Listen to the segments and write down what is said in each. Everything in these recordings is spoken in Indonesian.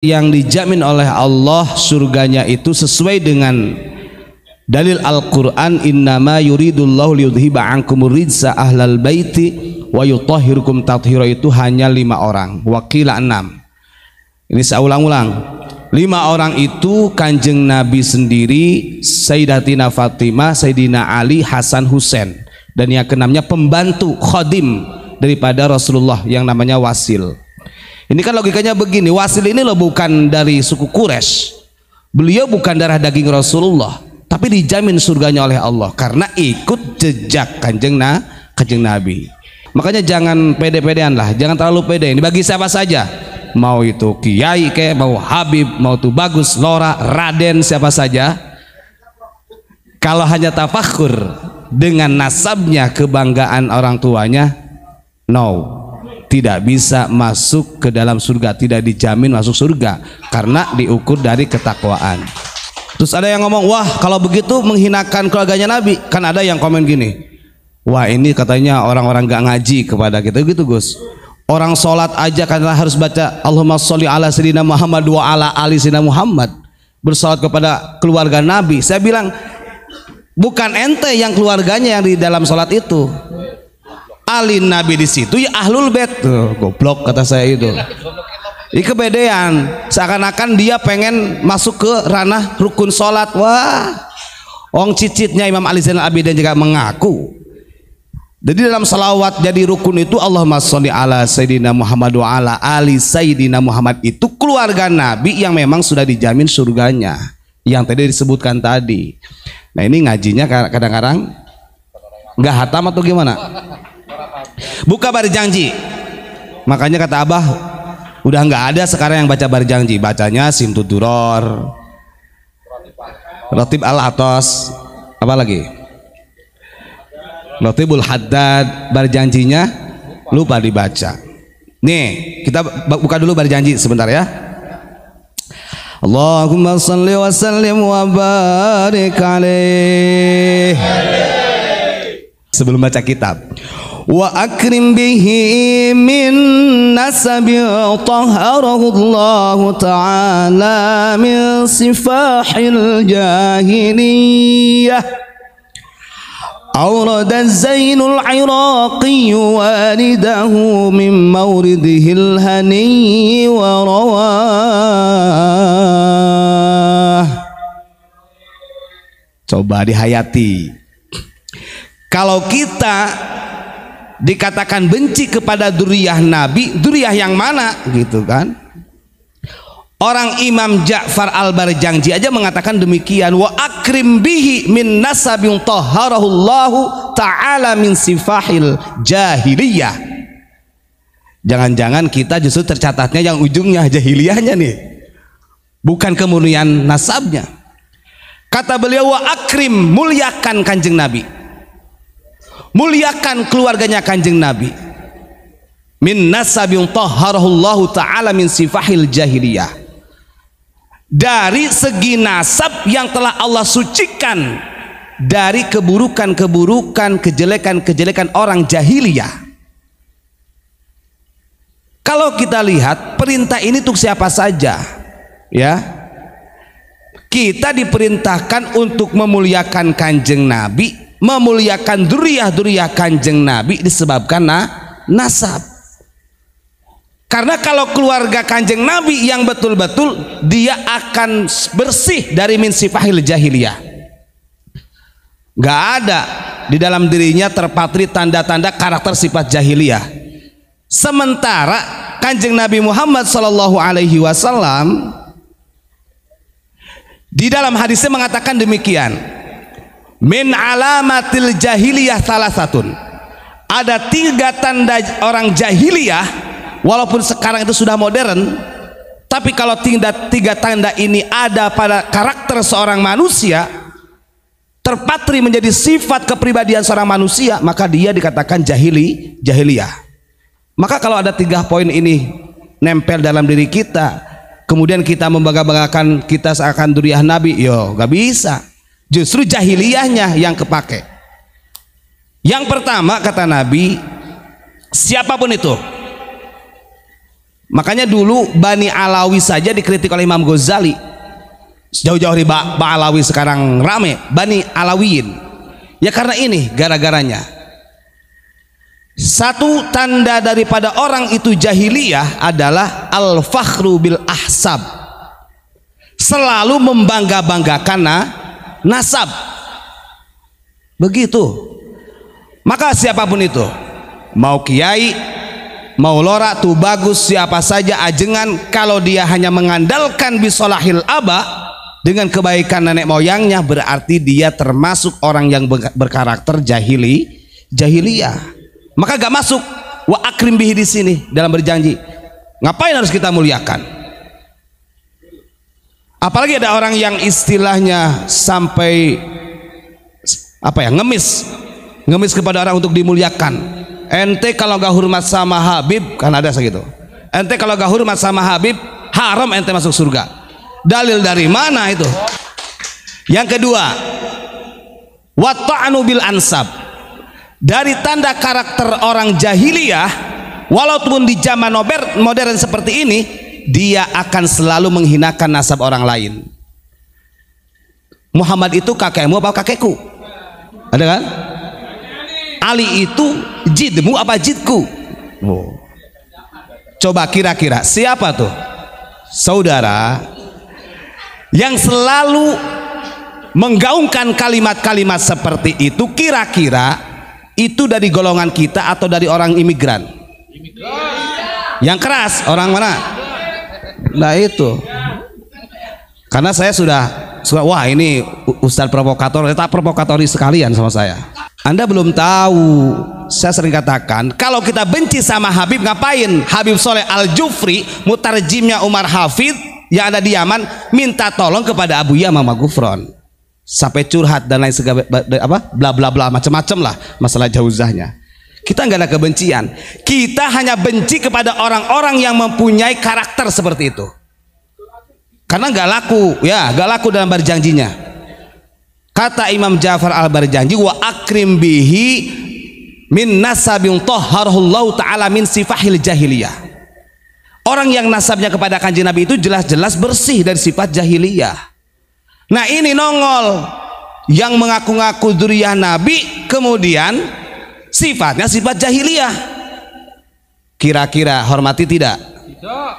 yang dijamin oleh Allah surganya itu sesuai dengan dalil Al-Quran, innama yuridullahu liyudhiba ankumur rijsa ahlal baiti wa yutahhirukum tathira, itu hanya 5 orang, wakila 6. Ini saya ulang-ulang, 5 orang itu Kanjeng Nabi sendiri, Sayyidatina Fatimah, Sayyidina Ali, Hasan, Husain, dan yang keenamnya pembantu khadim daripada Rasulullah yang namanya Wasil. Ini kan logikanya begini, Wasil ini loh bukan dari suku Quraisy, beliau bukan darah daging Rasulullah, tapi dijamin surganya oleh Allah karena ikut jejak kanjeng Nabi. Makanya jangan pede-pedean lah, jangan terlalu pede. Ini bagi siapa saja, mau itu kiai kayak, mau Habib, mau itu Bagus, Lora, Raden, siapa saja. Kalau hanya tafakhur dengan nasabnya, kebanggaan orang tuanya, no, tidak bisa masuk ke dalam surga, tidak dijamin masuk surga karena diukur dari ketakwaan. Terus ada yang ngomong, wah kalau begitu menghinakan keluarganya Nabi. Kan ada yang komen gini, wah ini katanya orang-orang gak ngaji kepada kita gitu Gus. Orang sholat aja karena harus baca Allahumma sholli ala sayyidina Muhammad wa ala ali sayyidina Muhammad, bersolat kepada keluarga Nabi. Saya bilang, bukan ente yang keluarganya yang di dalam sholat itu, Ali Nabi di situ ya ahlul bait. Tuh, goblok kata saya itu. Ini kebedean, seakan-akan dia pengen masuk ke ranah rukun sholat. Wah, ong cicitnya Imam Ali Zainal Abidin juga mengaku. Jadi dalam salawat jadi rukun itu Allahumma sholli ala sayyidina Muhammad wa ala ali sayyidina Muhammad, itu keluarga Nabi yang memang sudah dijamin surganya, yang tadi disebutkan tadi. Nah ini ngajinya kadang-kadang nggak hatam atau gimana? Buka Barjanji, makanya kata Abah udah nggak ada sekarang yang baca Barjanji, bacanya Simtuduror, Ratib Al-Atos, apa lagi, Ratibul Haddad. Barjanjinya lupa dibaca. Nih kita buka dulu Barjanji sebentar ya. Allahumma salli wa sallim wa barik alaih. Sebelum baca kitab, wa akrim bihi min nasabi tahharahu Allah ta'ala min sifahil jahiliyah. Awrada Zainul Iraqi walidahu min mawridihil hani wa rawah. Coba dihayati. Kalau kita dikatakan benci kepada duriyah Nabi, duriyah yang mana gitu kan? Orang Imam Ja'far Al-Barjanji aja mengatakan demikian, wa akrim bihi min nasabin tahharahullahu ta'ala min sifahil jahiliyah. Jangan-jangan kita justru tercatatnya yang ujungnya jahiliyahnya nih, bukan kemurnian nasabnya. Kata beliau, wa akrim, muliakan kanjeng Nabi, muliakan keluarganya kanjeng Nabi, min nasabin tahharahullahu ta'ala min sifahil jahiliyah, dari segi nasab yang telah Allah sucikan dari keburukan-keburukan, kejelekan-kejelekan orang jahiliyah. Kalau kita lihat perintah ini untuk siapa saja ya, kita diperintahkan untuk memuliakan kanjeng Nabi, memuliakan duriyah-duriyah kanjeng Nabi disebabkan nasab. Karena kalau keluarga kanjeng Nabi yang betul-betul, dia akan bersih dari min sifahil jahiliyah. Gak ada di dalam dirinya terpatri tanda-tanda karakter sifat jahiliyah. Sementara kanjeng Nabi Muhammad SAW di dalam hadisnya mengatakan demikian, min alamatil jahiliyah salah satun, ada 3 tanda orang jahiliyah. Walaupun sekarang itu sudah modern, tapi kalau 3 tanda ini ada pada karakter seorang manusia, terpatri menjadi sifat kepribadian seorang manusia, maka dia dikatakan jahiliyah. Maka kalau ada 3 poin ini nempel dalam diri kita, kemudian kita membangga-banggakan kita seakan duriyah Nabi, yo gak bisa. Justru jahiliyahnya yang kepake. Yang pertama kata Nabi, siapapun itu Makanya dulu Bani Alawi saja dikritik oleh Imam Ghazali. Jauh-jauh di Alawi sekarang rame Bani Alawiyin. Ya karena ini gara-garanya. Satu tanda daripada orang itu jahiliyah adalah al-fakhru bil ahsab. Selalu membangga-banggakan nasab. Begitu. Maka siapapun itu, mau kiai, mau lora, tuh bagus, siapa saja ajengan, kalau dia hanya mengandalkan bisolahil aba, dengan kebaikan nenek moyangnya, berarti dia termasuk orang yang berkarakter jahiliyah. Maka gak masuk wa akrim bihi di sini dalam berjanji. Ngapain harus kita muliakan? Apalagi ada orang yang istilahnya sampai ngemis kepada orang untuk dimuliakan. Ente kalau gak hormat sama Habib, kan ada segitu. Ente kalau gak hormat sama Habib, haram ente masuk surga. Dalil dari mana itu? Yang kedua, wa ta'nu bil ansab. Dari tanda karakter orang jahiliyah, walaupun di zaman modern seperti ini, dia akan selalu menghinakan nasab orang lain. Muhammad itu kakekmu apa kakekku? Ada kan? Ali itu jidmu apa jidku? Oh. Coba kira-kira siapa tuh saudara yang selalu menggaungkan kalimat-kalimat seperti itu? Kira-kira itu dari golongan kita atau dari orang imigran? Yang keras orang mana? Nah itu. Karena saya sudah wah ini Ustadz provokator, tak provokatori sekalian sama saya. Anda belum tahu, saya sering katakan kalau kita benci sama Habib, ngapain? Habib Soleh Al-Jufri, mutarjimnya Umar Hafid yang ada di Yaman, minta tolong kepada Abu Ya Mama Gufron sampai curhat dan lain segala bla bla bla macam-macam lah masalah jauzahnya. Kita nggak ada kebencian, kita hanya benci kepada orang-orang yang mempunyai karakter seperti itu. Karena nggak laku dalam berjanjinya. Kata Imam Ja'far al-Barjanji, wa akrim bihi min nasabin tahharahullahu ta'ala min sifahil jahiliyah. Orang yang nasabnya kepada Kanjeng Nabi itu jelas-jelas bersih dari sifat jahiliyah. Nah ini nongol yang mengaku-ngaku dzurriyyah Nabi, kemudian sifatnya sifat jahiliyah. Kira-kira hormati tidak? Tidak.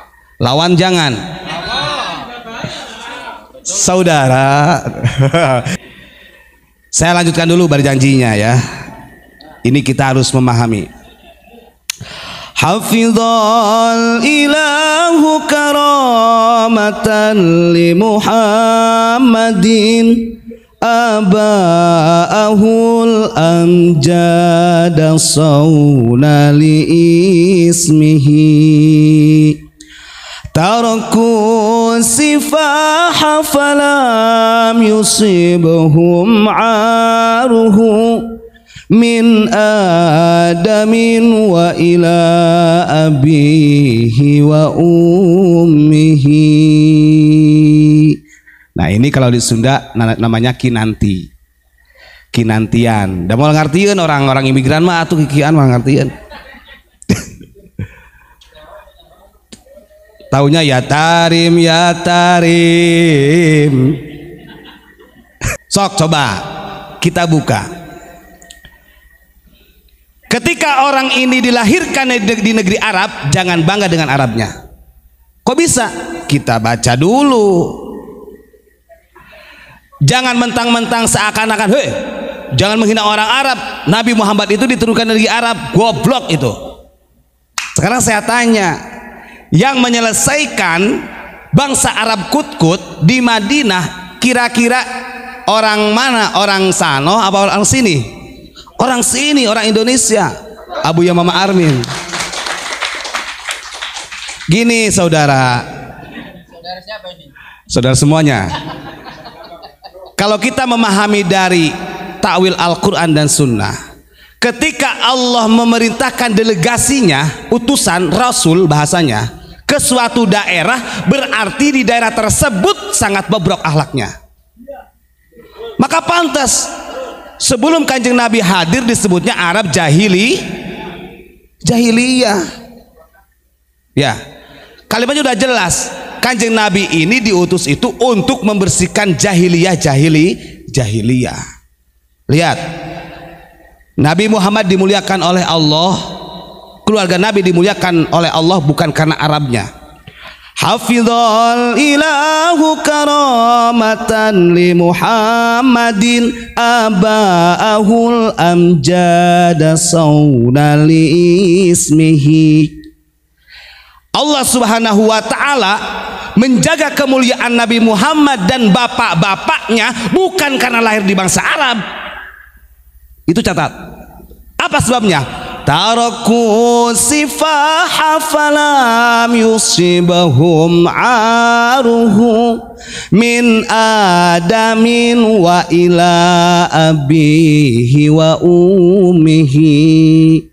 Lawan jangan. Saudara, saya lanjutkan dulu berjanjinya ya. Ini kita harus memahami. Hafizal ilahu karamatan li Muhammadin aba'ahul amjada sawna li ismihi taraku sifaha falam yusibhum aruhu min adamin wa ila abihi wa ummihi. Nah ini kalau di Sunda namanya kinanti, kinantian. Dan mau ngartiin orang-orang imigran mah atuh kikian mah ngartiin. Taunya ya tarim ya tarim. Sok coba kita buka. Ketika orang ini dilahirkan di negeri Arab, jangan bangga dengan Arabnya. Kok bisa? Kita baca dulu. Jangan mentang-mentang seakan-akan, hei, jangan menghina orang Arab. Nabi Muhammad itu diturunkan dari Arab, goblok itu. Sekarang saya tanya, yang menyelesaikan bangsa Arab Kut-Kut di Madinah, kira-kira orang mana? Orang sano apa orang sini? Orang sini, orang Indonesia. Abu Ya Mama Armin. Gini saudara. Saudara siapa ini? Saudara semuanya. Kalau kita memahami dari takwil Al-Quran dan Sunnah, ketika Allah memerintahkan delegasinya, utusan Rasul bahasanya, ke suatu daerah, berarti di daerah tersebut sangat bobrok akhlaknya. Maka pantas sebelum Kanjeng Nabi hadir disebutnya Arab jahiliyah. Ya. Kalimatnya udah jelas. Kanjeng Nabi ini diutus itu untuk membersihkan jahiliyah. Lihat, Nabi Muhammad dimuliakan oleh Allah, keluarga Nabi dimuliakan oleh Allah bukan karena Arabnya. Hafizal ilahu karamatan li Muhammadin aba'ahul amjada sawna li ismihi. Allah Subhanahu wa ta'ala menjaga kemuliaan Nabi Muhammad dan bapak-bapaknya bukan karena lahir di bangsa Arab. Itu catat. Apa sebabnya? Taraku sifaha falam yusibahum aruhu min adamin wa ila abihi wa umihi.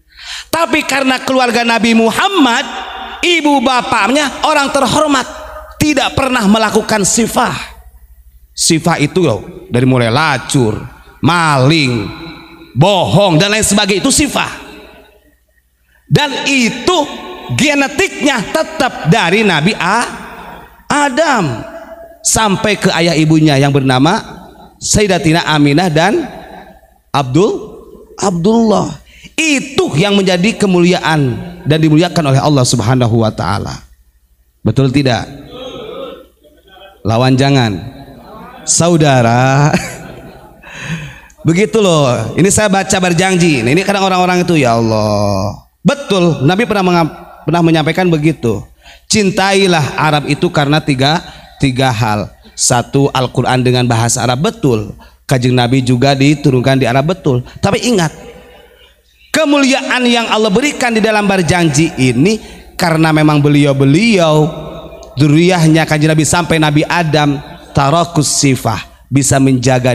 Tapi karena keluarga Nabi Muhammad, ibu bapaknya orang terhormat, tidak pernah melakukan sifah. Sifah itu loh, dari mulai lacur, maling, bohong dan lain sebagainya, itu sifah. Dan itu genetiknya tetap dari Nabi Adam sampai ke ayah ibunya yang bernama Sayyidatina Aminah dan Abdullah. Itu yang menjadi kemuliaan dan dimuliakan oleh Allah Subhanahu wa ta'ala. Betul tidak? Lawan jangan, saudara. Begitu loh. Ini saya baca berjanji. Ini kadang orang-orang itu, ya Allah, betul, Nabi pernah menyampaikan begitu. Cintailah Arab itu karena tiga hal. Satu, Al-Quran dengan bahasa Arab, betul. Kanjeng Nabi juga diturunkan di Arab, betul. Tapi ingat, kemuliaan yang Allah berikan di dalam berjanji ini karena memang beliau dzurriyyahnya kanjeng Nabi sampai Nabi Adam tarakus sifah, bisa menjaga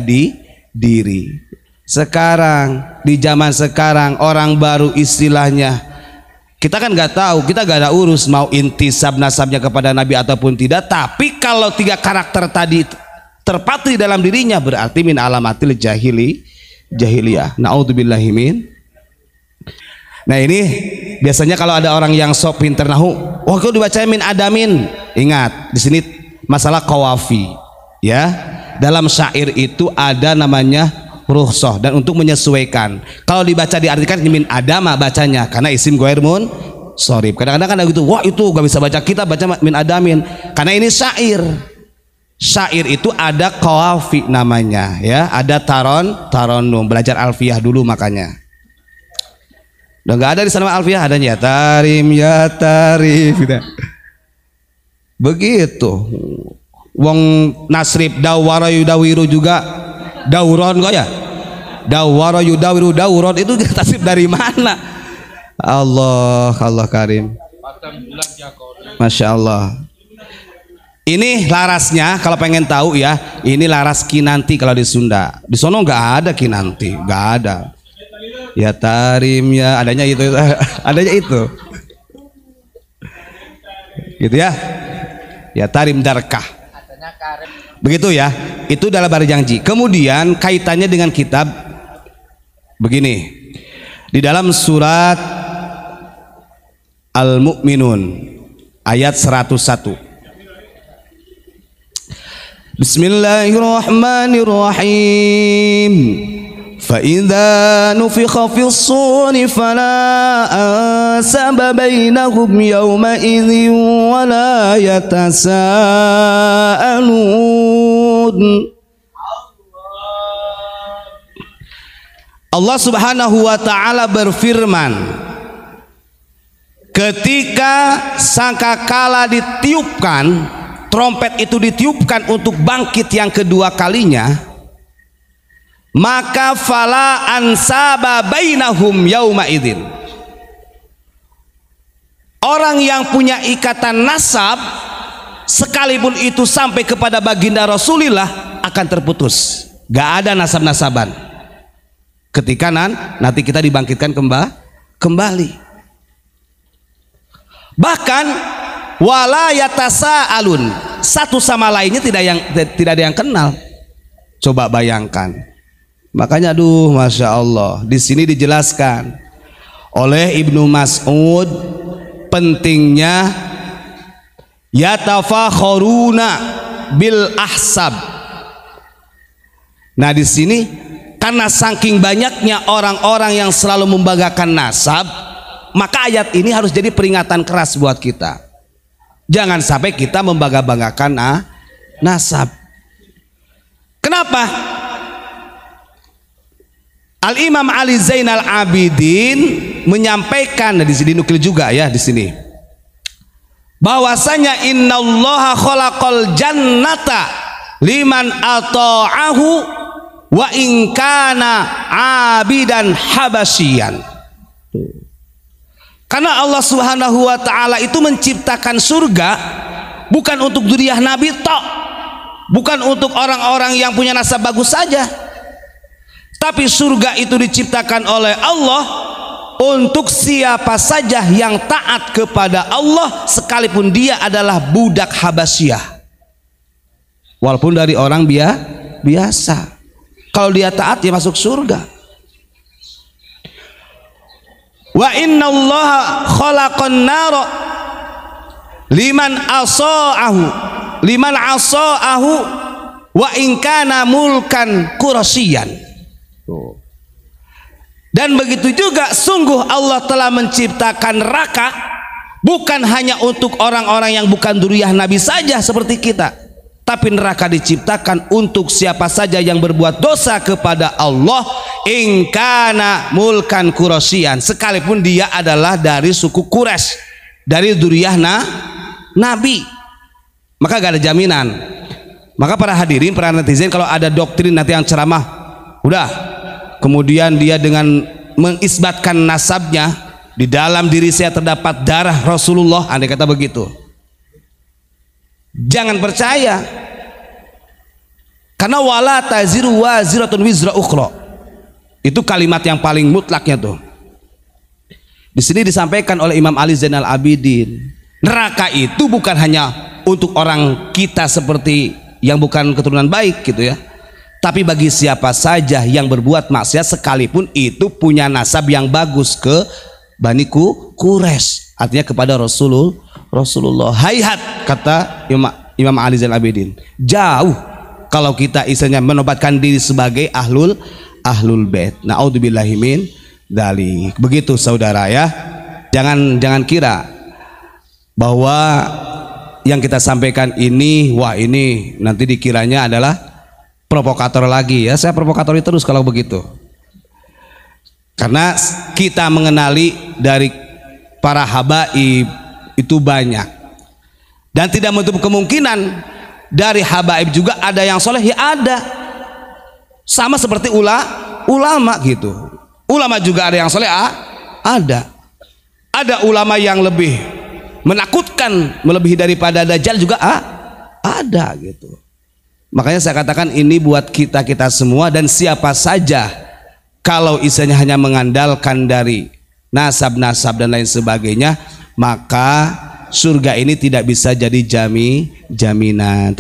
diri. Sekarang di zaman sekarang orang baru istilahnya, kita kan nggak tahu, kita gak ada urus mau intisab nasabnya kepada Nabi ataupun tidak. Tapi kalau tiga karakter tadi terpatri dalam dirinya, berarti min alamatil jahiliyah. Naudzubillahi min. Nah ini biasanya kalau ada orang yang sok pinter nahu, wah kau dibacain min adamin. Ingat di sini masalah qawafi, ya. Dalam syair itu ada namanya rukhsah dan untuk menyesuaikan. Kalau dibaca diartikan min adama bacanya karena isim ghair munsharif. Kadang-kadang kan ada gitu, wah itu gak bisa baca, kita baca min adamin karena ini syair. Syair itu ada qawafi namanya, ya. Ada taronum. Belajar alfiyah dulu makanya. Udah nggak ada di sana alfiyah, adanya ya tarif gitu. Begitu. Wong nasrib dawara yudawiru juga dauron kok ya. Dawara yudawiru dauron itu tasrif dari mana? Allah karim. Masya Allah. Ini larasnya kalau pengen tahu ya, ini laras kinanti kalau di Sunda. Di sono nggak ada kinanti, nggak ada. Ya tarim ya, adanya itu. Adanya itu. Gitu ya. Ya tarim darkah. Begitu ya. Itu dalam berjanji. Kemudian kaitannya dengan kitab begini. Di dalam surat Al-Mu'minun ayat 101. Bismillahirrahmanirrahim. فَإِذَا نُفِخَ فِي الصُّورِ فَلَا أَنْسَابَ بَيْنَهُمْ يَوْمَئِذٍ وَلَا يَتَسَاءَلُونَ. Allah Subhanahu wa ta'ala berfirman, ketika sangkakala ditiupkan, trompet itu ditiupkan untuk bangkit yang kedua kalinya, maka fala ansaba bainahum yauma idzin. Orang yang punya ikatan nasab sekalipun itu sampai kepada baginda Rasulullah akan terputus. Gak ada nasab-nasaban ketika nanti kita dibangkitkan kembali. Bahkan wala yatasaalun, satu sama lainnya tidak ada yang kenal. Coba bayangkan. Makanya aduh Masya Allah, di sini dijelaskan oleh Ibnu Mas'ud pentingnya yatafakharuna bil ahsab. Nah di sini karena saking banyaknya orang-orang yang selalu membanggakan nasab, maka ayat ini harus jadi peringatan keras buat kita. Jangan sampai kita membangga-banggakan nasab. Kenapa? Al-Imam Ali Zainal Abidin menyampaikan, di sini nukil juga ya di sini, bahwasanya innallaha khalaqal jannata liman ata'ahu wa in kana abidan habasyian. Karena Allah Subhanahu wa taala itu menciptakan surga bukan untuk dzurriyyah Nabi tok, bukan untuk orang-orang yang punya nasab bagus saja. Tapi surga itu diciptakan oleh Allah untuk siapa saja yang taat kepada Allah, sekalipun dia adalah budak Habasyah, walaupun dari orang biasa. Kalau dia taat, dia masuk surga. Wa innallaha khalaqan nara liman asa'ahu wa in kana mulkan qurasyian. Dan begitu juga sungguh Allah telah menciptakan neraka bukan hanya untuk orang-orang yang bukan dzurriyyah Nabi saja seperti kita, tapi neraka diciptakan untuk siapa saja yang berbuat dosa kepada Allah, in kana mulkan qurasyian, sekalipun dia adalah dari suku Quraisy, dari dzurriyyah Nabi. Maka gak ada jaminan. Maka para hadirin, para netizen, kalau ada doktrin nanti yang ceramah, udah kemudian dia dengan mengisbatkan nasabnya, di dalam diri saya terdapat darah Rasulullah, andai kata begitu, jangan percaya. Karena wala taziru waziratun wizra ukhra, itu kalimat yang paling mutlaknya tuh. Di sini disampaikan oleh Imam Ali Zainal Abidin, neraka itu bukan hanya untuk orang kita seperti yang bukan keturunan baik gitu ya, tapi bagi siapa saja yang berbuat maksiat sekalipun itu punya nasab yang bagus ke Bani Quraisy, artinya kepada Rasulullah. Hayhat, kata Imam Ali Zainal Abidin, jauh kalau kita istilahnya menobatkan diri sebagai ahlul bait. Na'udzubillahi min dzalik. Begitu saudara ya. Jangan kira bahwa yang kita sampaikan ini, wah ini nanti dikiranya adalah provokator lagi ya. Saya provokatori terus kalau begitu, karena kita mengenali dari para habaib itu banyak, dan tidak menutup kemungkinan dari habaib juga ada yang soleh, ya ada, sama seperti ulama gitu. Ulama juga ada yang soleh, ada ulama yang lebih menakutkan melebihi daripada Dajjal juga ada gitu. Makanya saya katakan ini buat kita semua, dan siapa saja kalau istilahnya hanya mengandalkan dari nasab dan lain sebagainya, maka surga ini tidak bisa jadi jaminan.